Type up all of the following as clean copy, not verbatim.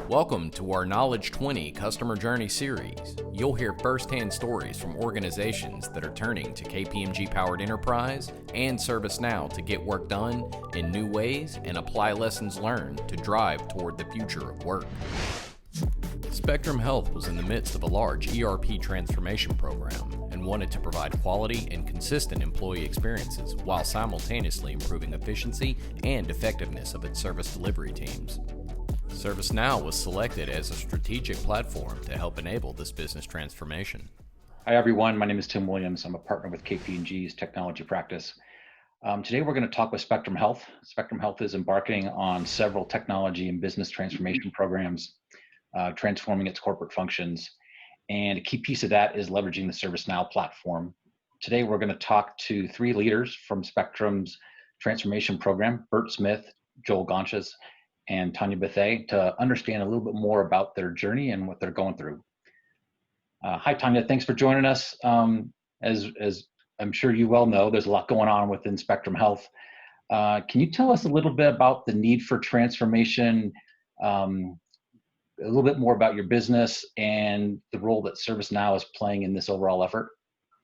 Welcome to our Knowledge 20 Customer Journey series. You'll hear firsthand stories from organizations that are turning to KPMG powered enterprise and Servicenow to get work done in new ways and apply lessons learned to drive toward the future of work. Spectrum Health was in the midst of a large ERP transformation program and wanted to provide quality and consistent employee experiences while simultaneously improving efficiency and effectiveness of its service delivery teams. Servicenow was selected as a strategic platform to help enable this business transformation. Hi everyone, my name is Tim Williams. I'm a partner with KPMG's technology practice. Today we're going to talk with Spectrum Health. Spectrum Health is embarking on several technology and business transformation programs, transforming its corporate functions. And a key piece of that is leveraging the Servicenow platform. Today we're going to talk to three leaders from Spectrum's transformation program, Bert Smith, Joel Gonchas, and Tanya Bethea, to understand a little bit more about their journey and what they're going through. Hi, Tanya. Thanks for joining us. As I'm sure you well know, there's a lot going on within Spectrum Health. Can you tell us a little bit about the need for transformation, a little bit more about your business and the role that Servicenow is playing in this overall effort?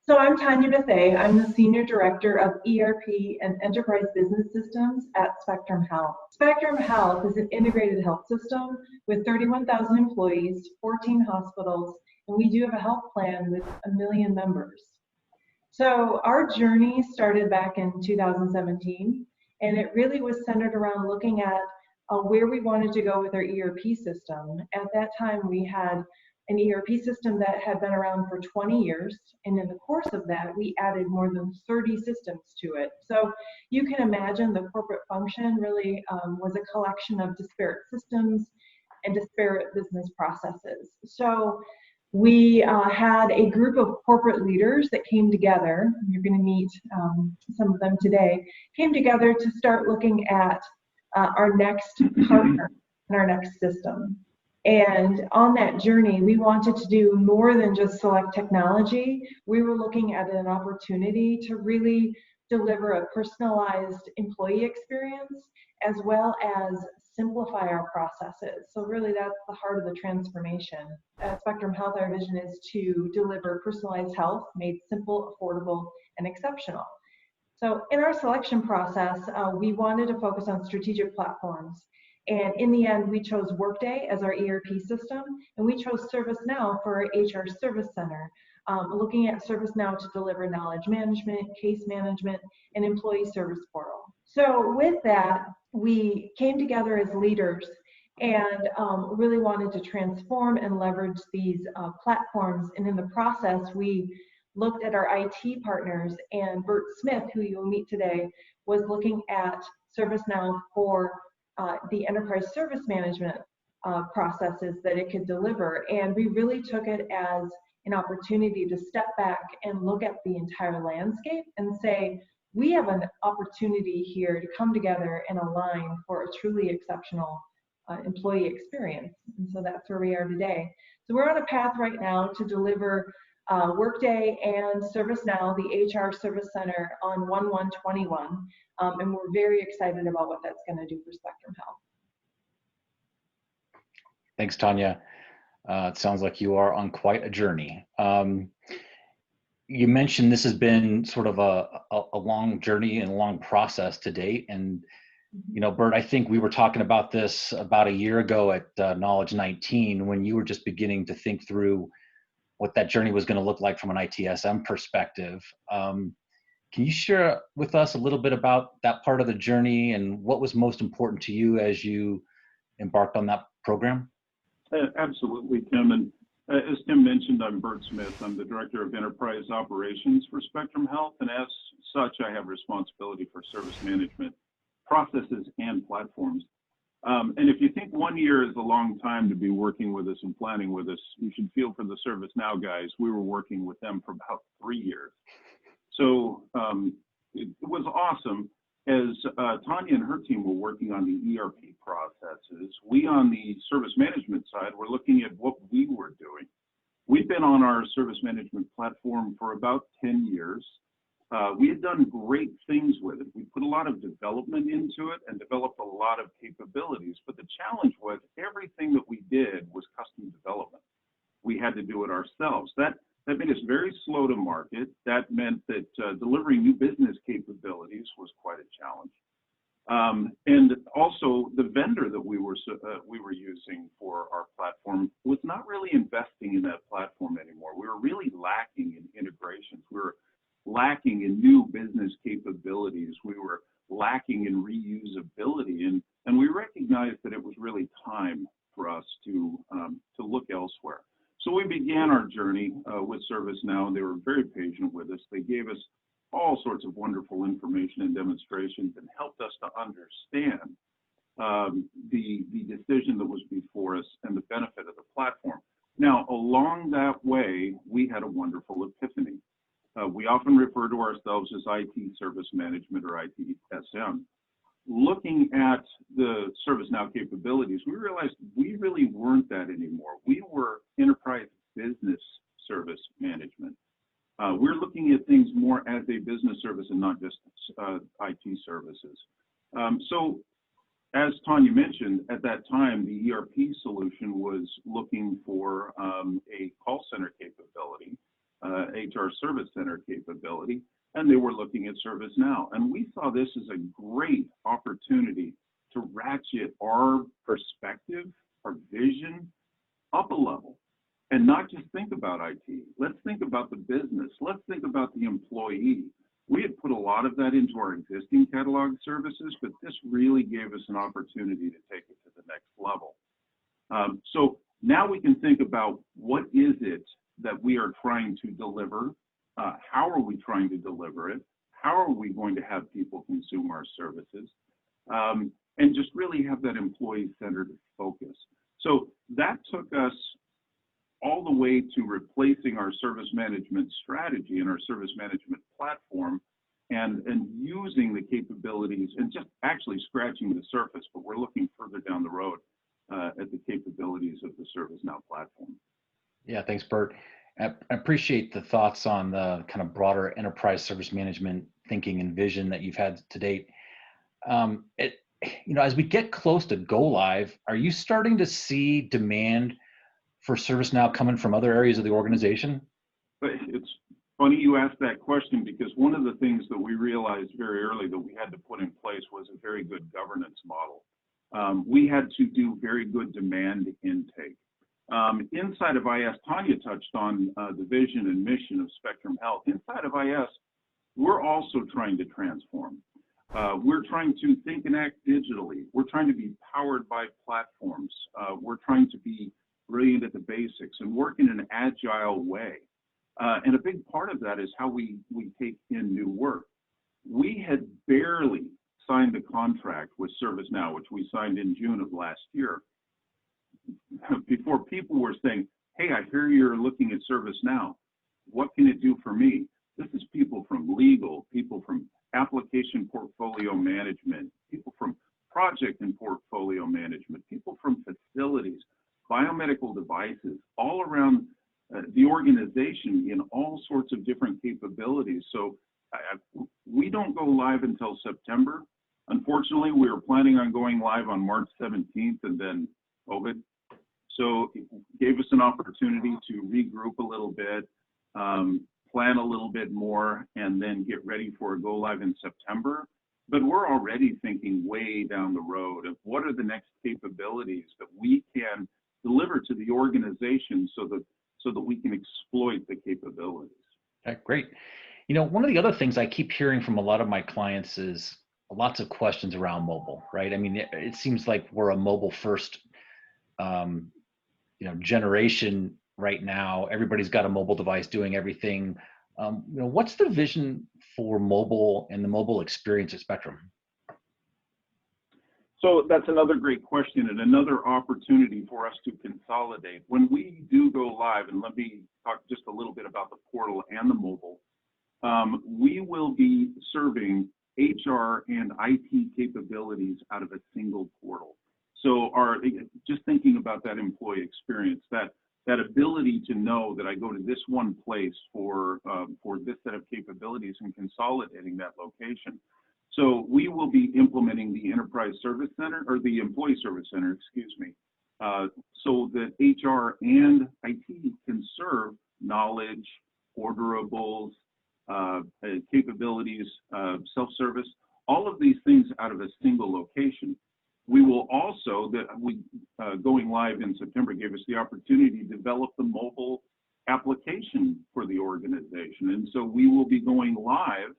So I'm Tanya Bethea. I'm the Senior Director of ERP and Enterprise Business Systems at Spectrum Health. Spectrum Health is an integrated health system with 31,000 employees, 14 hospitals, and we do have a health plan with 1 million members. So our journey started back in 2017, and it really was centered around looking at where we wanted to go with our ERP system. At that time, we had an ERP system that had been around for 20 years, and in the course of that, we added more than 30 systems to it. So you can imagine the corporate function really was a collection of disparate systems and disparate business processes. So we had a group of corporate leaders that came together. You're going to meet some of them today, came together to start looking at our next partner and our next system. And on that journey, we wanted to do more than just select technology. We were looking at an opportunity to really deliver a personalized employee experience, as well as simplify our processes. So really that's the heart of the transformation. At Spectrum Health, our vision is to deliver personalized health made simple, affordable, and exceptional. So in our selection process, we wanted to focus on strategic platforms. And in the end, we chose Workday as our ERP system, and we chose Servicenow for our HR Service Center, looking at Servicenow to deliver knowledge management, case management, and employee service portal. So with that, we came together as leaders and really wanted to transform and leverage these platforms. And in the process, we looked at our IT partners, and Bert Smith, who you'll meet today, was looking at Servicenow for the enterprise service management processes that it could deliver. And we really took it as an opportunity to step back and look at the entire landscape and say, we have an opportunity here to come together and align for a truly exceptional employee experience. And so that's where we are today. So we're on a path right now to deliver Workday and Servicenow, the HR Service Center, on 1/1/21, and we're very excited about what that's going to do for Spectrum Health. Thanks, Tanya. It sounds like you are on quite a journey. You mentioned this has been sort of a long journey and a long process to date. And, you know, Bert, I think we were talking about this about a year ago at Knowledge 19 when you were just beginning to think through what that journey was going to look like from an ITSM perspective. Can you share with us a little bit about that part of the journey and what was most important to you as you embarked on that program? Absolutely, Tim. And as Tim mentioned, I'm Bert Smith. I'm the Director of Enterprise Operations for Spectrum Health. And as such, I have responsibility for service management processes and platforms. And if you think 1 year is a long time to be working with us and planning with us, you should feel for the Servicenow guys. We were working with them for about 3 years. So it was awesome. As Tanya and her team were working on the ERP processes, we on the service management side were looking at what we were doing. We've been on our service management platform for about 10 years. We had done great things with it. We put a lot of development into it and developed a lot of capabilities. But the challenge was everything that we did was custom development. We had to do it ourselves. That made us very slow to market. That meant that delivering new business capabilities was quite a challenge. And also the vendor that we were using for our platform was not really investing in that platform anymore. We were really lacking in integrations. We were lacking in new business capabilities. We were lacking in reusability, and we recognized that it was really time for us to look elsewhere. So we began our journey with ServiceNow, and they were very patient with us. They gave us all sorts of wonderful information and demonstrations and helped us to understand the decision that was before us and the benefit of the platform. Now, along that way, we had a wonderful epiphany. We often refer to ourselves as IT service management or ITSM. Looking at the ServiceNow capabilities, we realized we really weren't that anymore. We were enterprise business service management. We're looking at things more as a business service and not just IT services. So as Tanya mentioned, at that time, the ERP solution was looking for a call center capability, HR service center capability, and they were looking at ServiceNow. And we saw this as a great opportunity to ratchet our perspective, our vision up a level, and not just think about IT. Let's think about the business. Let's think about the employee. We had put a lot of that into our existing catalog services, but this really gave us an opportunity to take it to the next level. So now we can think about what is it that we are trying to deliver, how are we trying to deliver it, how are we going to have people consume our services, and just really have that employee-centered focus. So that took us all the way to replacing our service management strategy and our service management platform and using the capabilities and just actually scratching the surface, but we're looking further down the road at the capabilities of the ServiceNow platform. Yeah, thanks, Bert. I appreciate the thoughts on the kind of broader enterprise service management thinking and vision that you've had to date. As we get close to go live, are you starting to see demand for ServiceNow coming from other areas of the organization? It's funny you asked that question, because one of the things that we realized very early that we had to put in place was a very good governance model. We had to do very good demand intake. Inside of IS, Tanya touched on the vision and mission of Spectrum Health. Inside of IS, we're also trying to transform. We're trying to think and act digitally. We're trying to be powered by platforms. We're trying to be brilliant at the basics and work in an agile way. And a big part of that is how we take in new work. We had barely signed a contract with ServiceNow, which we signed in June of last year, before people were saying, hey, I hear you're looking at ServiceNow. What can it do for me? This is people from legal, people from application portfolio management, people from project and portfolio management, people from facilities, biomedical devices, all around the organization in all sorts of different capabilities. So we don't go live until September. Unfortunately, we were planning on going live on March 17th and then COVID. So it gave us an opportunity to regroup a little bit, plan a little bit more, and then get ready for a go live in September. But we're already thinking way down the road of what are the next capabilities that we can deliver to the organization so that we can exploit the capabilities. Okay, great. One of the other things I keep hearing from a lot of my clients is lots of questions around mobile, right? I mean, it seems like we're a mobile first generation right now. Everybody's got a mobile device doing everything. What's the vision for mobile and the mobile experience at Spectrum? So that's another great question and another opportunity for us to consolidate. When we do go live, and let me talk just a little bit about the portal and the mobile, we will be serving HR and IT capabilities out of a single portal. So just thinking about that employee experience, that that ability to know that I go to this one place for this set of capabilities and consolidating that location. So we will be implementing the Enterprise Service Center, or the Employee Service Center, excuse me, so that HR and IT can serve knowledge, orderables, capabilities, self-service, all of these things out of a single location. We will also, going live in September gave us the opportunity to develop the mobile application for the organization. And so we will be going live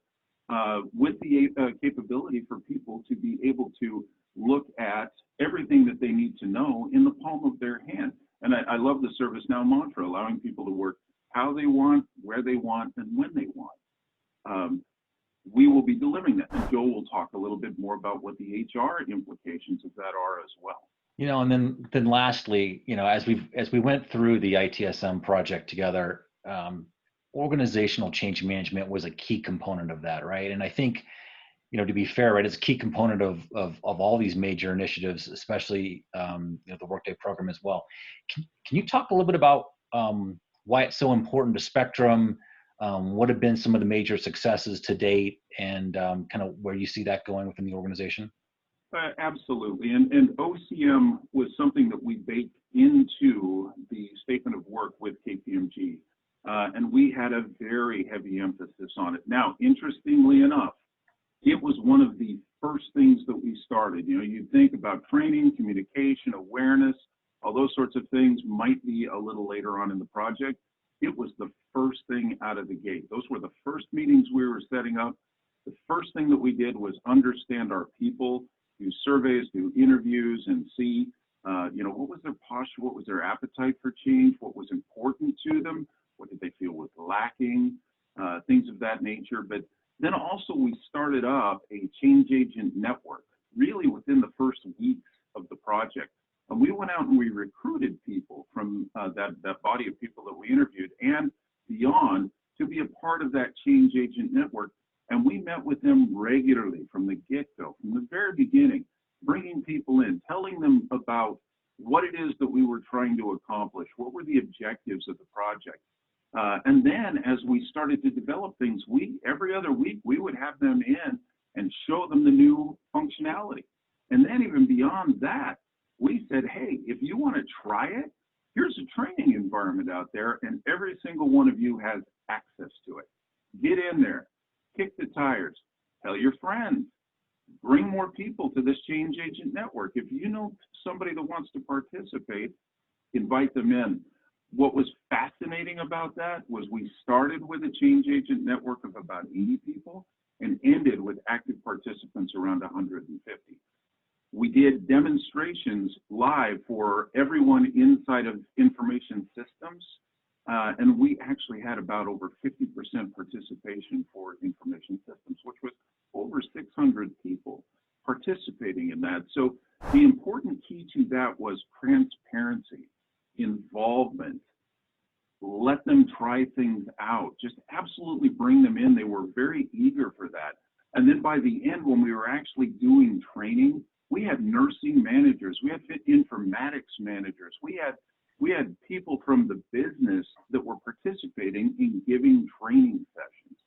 with the capability for people to be able to look at everything that they need to know in the palm of their hand. And I love the ServiceNow mantra, allowing people to work how they want, where they want, and when they want. We will be delivering that. And Joe will talk a little bit more about what the HR implications of that are as well. And then lastly, as we went through the ITSM project together, organizational change management was a key component of that, right? And I think, to be fair, right, it's a key component of all these major initiatives, especially the Workday program as well. Can you talk a little bit about why it's so important to Spectrum? What have been some of the major successes to date, and kind of where you see that going within the organization? Absolutely. And OCM was something that we baked into the statement of work with KPMG. And we had a very heavy emphasis on it. Now, interestingly enough, it was one of the first things that we started. You think about training, communication, awareness, all those sorts of things might be a little later on in the project. It was the first thing out of the gate. Those were the first meetings we were setting up. The first thing that we did was understand our people, do surveys, do interviews, and see, what was their posture, what was their appetite for change, what was important to them, what did they feel was lacking, things of that nature. But then also we started up a change agent network, really within the first weeks of the project. And we went out and we recruited people from that body of people that we interviewed and beyond to be a part of that change agent network. And we met with them regularly from the get-go, from the very beginning, bringing people in, telling them about what it is that we were trying to accomplish, what were the objectives of the project. And then as we started to develop things, every other week, we would have them in and show them the new functionality. And then even beyond that, we said, hey, if you want to try it, here's a training environment out there, and every single one of you has access to it. Get in there, kick the tires, tell your friends, bring more people to this change agent network. If you know somebody that wants to participate, invite them in. What was fascinating about that was we started with a change agent network of about 80 people and ended with active participants around 150. We did demonstrations live for everyone inside of information systems, and we actually had about over 50% participation for information systems, which was over 600 people participating in that. So the important key to that was transparency, involvement, let them try things out, just absolutely bring them in. They were very eager for that. And then by the end, when we were actually doing training, we had nursing managers, we had informatics managers, we had people from the business that were participating in giving training sessions.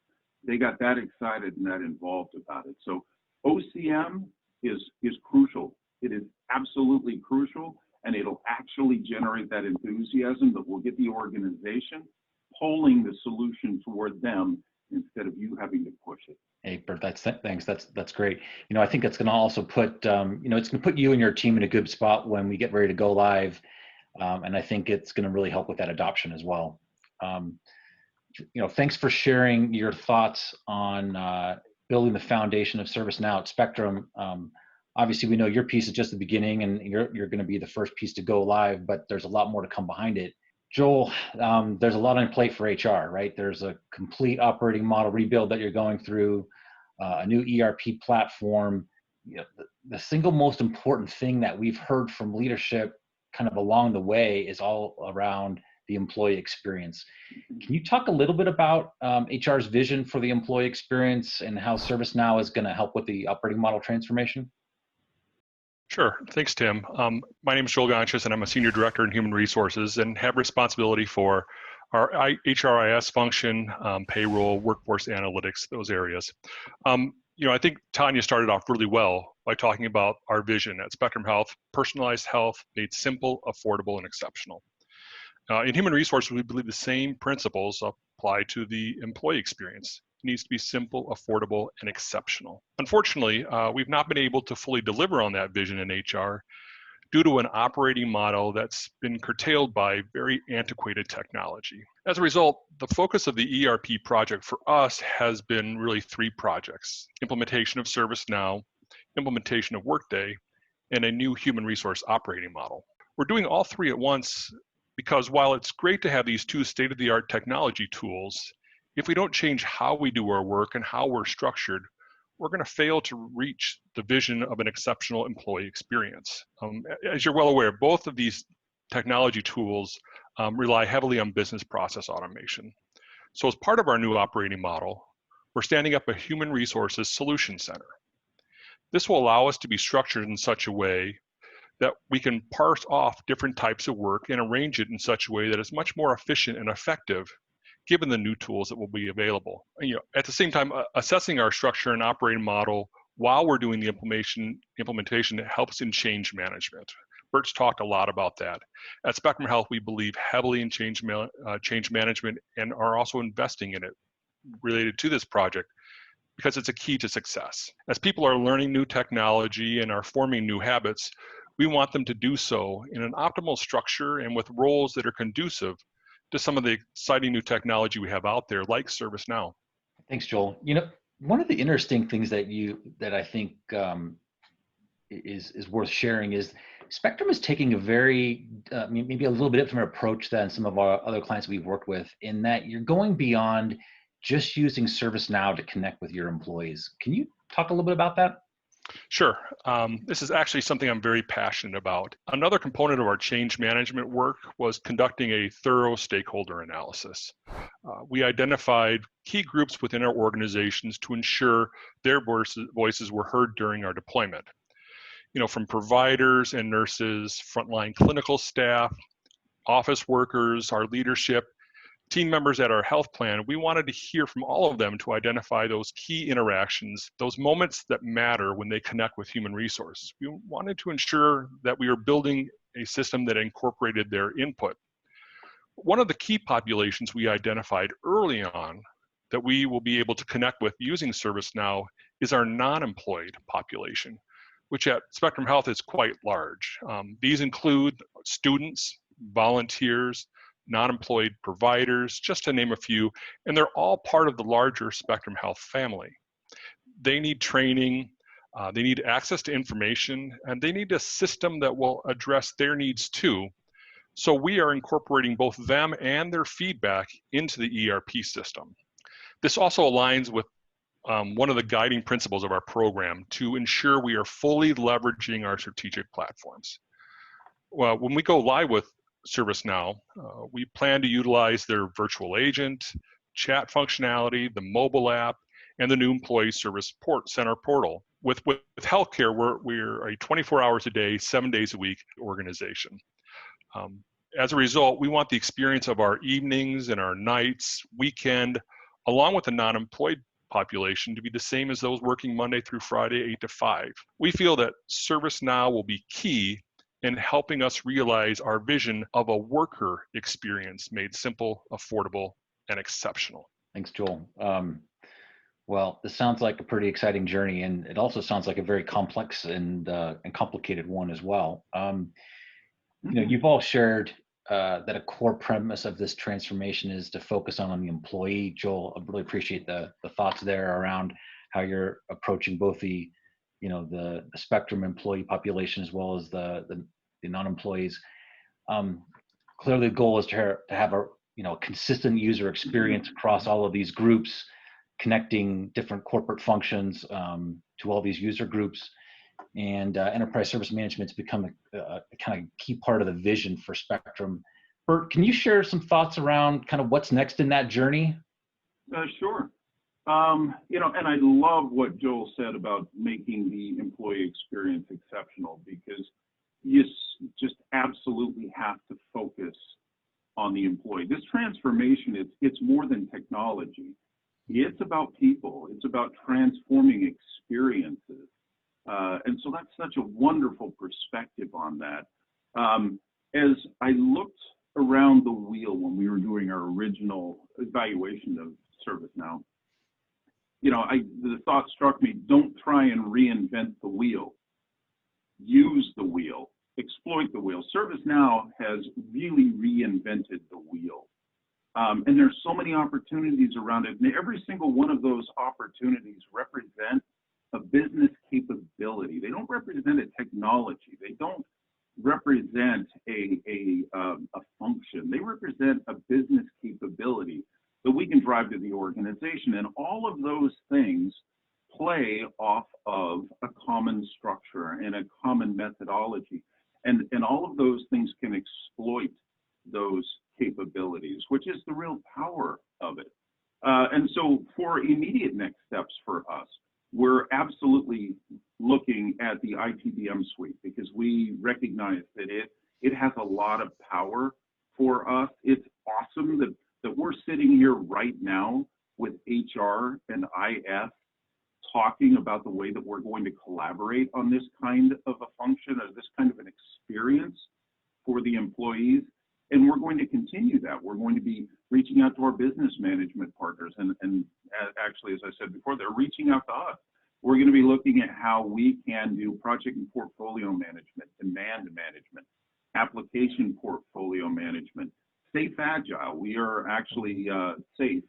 They got that excited and that involved about it. So OCM is crucial. It is absolutely crucial, and it'll actually generate that enthusiasm that will get the organization pulling the solution toward them instead of you having to push it. Hey, Bert, thanks. That's great. I think that's going to also put, it's going to put you and your team in a good spot when we get ready to go live. And I think it's going to really help with that adoption as well. Thanks for sharing your thoughts on building the foundation of ServiceNow at Spectrum. Obviously, we know your piece is just the beginning, and you're going to be the first piece to go live, but there's a lot more to come behind it. Joel, there's a lot on plate for HR, right? There's a complete operating model rebuild that you're going through, a new ERP platform. The single most important thing that we've heard from leadership kind of along the way is all around the employee experience. Can you talk a little bit about HR's vision for the employee experience and how ServiceNow is going to help with the operating model transformation? Sure. Thanks, Tim. My name is Joel Gonchus, and I'm a Senior Director in Human Resources and have responsibility for our HRIS function, payroll, workforce analytics, those areas. I think Tanya started off really well by talking about our vision at Spectrum Health: personalized health made simple, affordable, and exceptional. In human resources, we believe the same principles apply to the employee experience. It needs to be simple, affordable, and exceptional. Unfortunately, we've not been able to fully deliver on that vision in HR due to an operating model that's been curtailed by very antiquated technology. As a result, the focus of the ERP project for us has been really 3 projects: implementation of Servicenow, implementation of Workday, and a new human resource operating model. We're doing all 3 at once because while it's great to have these 2 state-of-the-art technology tools, if we don't change how we do our work and how we're structured, we're going to fail to reach the vision of an exceptional employee experience. As you're well aware, both of these technology tools rely heavily on business process automation. So as part of our new operating model, we're standing up a human resources solution center. This will allow us to be structured in such a way that we can parse off different types of work and arrange it in such a way that it's much more efficient and effective given the new tools that will be available. At the same time, assessing our structure and operating model while we're doing the implementation helps in change management. Bert's talked a lot about that. At Spectrum Health, we believe heavily in change management and are also investing in it related to this project because it's a key to success. As people are learning new technology and are forming new habits, we want them to do so in an optimal structure and with roles that are conducive to some of the exciting new technology we have out there, like ServiceNow. Thanks, Joel. One of the interesting things that I think is worth sharing is Spectrum is taking a very maybe a little bit different approach than some of our other clients we've worked with, in that you're going beyond just using ServiceNow to connect with your employees. Can you talk a little bit about that? Sure. This is actually something I'm very passionate about. Another component of our change management work was conducting a thorough stakeholder analysis. We identified key groups within our organizations to ensure their voices were heard during our deployment. From providers and nurses, frontline clinical staff, office workers, our leadership, team members at our health plan, we wanted to hear from all of them to identify those key interactions, those moments that matter when they connect with human resources. We wanted to ensure that we were building a system that incorporated their input. One of the key populations we identified early on that we will be able to connect with using ServiceNow is our non-employed population, which at Spectrum Health is quite large. These include students, volunteers, non-employed providers, just to name a few, and they're all part of the larger Spectrum Health family. They need training, they need access to information, and they need a system that will address their needs too. So we are incorporating both them and their feedback into the ERP system. This also aligns with one of the guiding principles of our program to ensure we are fully leveraging our strategic platforms. Well, when we go live with ServiceNow, we plan to utilize their virtual agent, chat functionality, the mobile app, and the new employee service center portal. With healthcare, we're a 24 hours a day, 7 days a week organization. As a result, we want the experience of our evenings and our nights, weekend, along with the non-employed population to be the same as those working Monday through Friday, 8 to 5. We feel that ServiceNow will be key in helping us realize our vision of a worker experience made simple, affordable, and exceptional. Thanks, Joel. Well, this sounds like a pretty exciting journey, and it also sounds like a very complex and complicated one as well. You've all shared that a core premise of this transformation is to focus on the employee. Joel, I really appreciate the thoughts there around how you're approaching both the Spectrum employee population as well as the non-employees. Clearly, the goal is to have a consistent user experience across all of these groups, connecting different corporate functions to all these user groups. And enterprise service management's become a kind of key part of the vision for Spectrum. Bert, can you share some thoughts around kind of what's next in that journey? Sure. And I love what Joel said about making the employee experience exceptional, because you just absolutely have to focus on the employee. This transformation, it's more than technology. It's about people. It's about transforming experiences. And so that's such a wonderful perspective on that. As I looked around the wheel when we were doing our original evaluation of ServiceNow, the thought struck me, don't try and reinvent the wheel. Use the wheel, exploit the wheel. ServiceNow has really reinvented the wheel. And there's so many opportunities around it. And every single one of those opportunities represent a business capability. They don't represent a technology. They don't represent a function. They represent a business capability that we can drive to the organization. And all of those things play off of a common structure and a common methodology. And all of those things can exploit those capabilities, which is the real power of it. And so for immediate next steps for us, we're absolutely looking at the ITBM suite, because we recognize that it has a lot of power for us. It's awesome that we're sitting here right now with HR and IS talking about the way that we're going to collaborate on this kind of a function, or this kind of an experience for the employees. And we're going to continue that. We're going to be reaching out to our business management partners. And actually, as I said before, they're reaching out to us. We're going to be looking at how we can do project and portfolio management, demand management, application portfolio management, safe agile. We are actually safe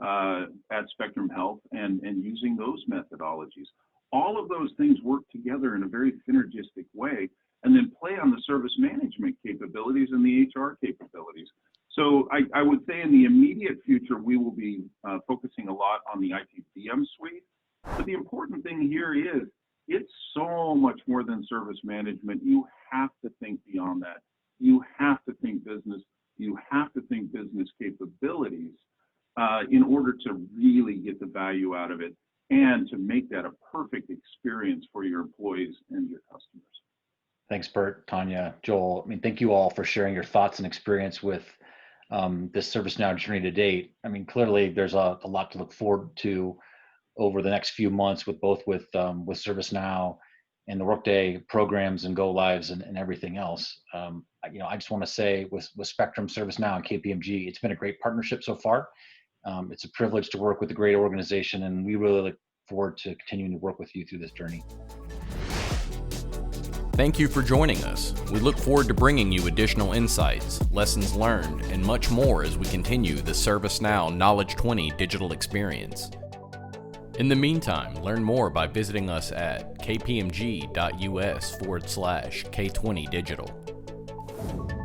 at Spectrum Health and using those methodologies. All of those things work together in a very synergistic way, and then play on the service management capabilities and the HR capabilities. So I would say in the immediate future, we will be focusing a lot on the ITBM suite. But the important thing here is it's so much more than service management. You have to think beyond that. You have to think business. You have to think business capabilities in order to really get the value out of it, and to make that a perfect experience for your employees and your customers. Thanks, Bert, Tanya, Joel. I mean, thank you all for sharing your thoughts and experience with this ServiceNow journey to date. I mean, clearly there's a lot to look forward to over the next few months with ServiceNow and the Workday programs and go lives and everything else. I just want to say with Spectrum, ServiceNow, and KPMG, it's been a great partnership so far. It's a privilege to work with a great organization, and we really look forward to continuing to work with you through this journey. Thank you for joining us. We look forward to bringing you additional insights, lessons learned, and much more as we continue the ServiceNow Knowledge 20 digital experience. In the meantime, learn more by visiting us at kpmg.us/K20digital.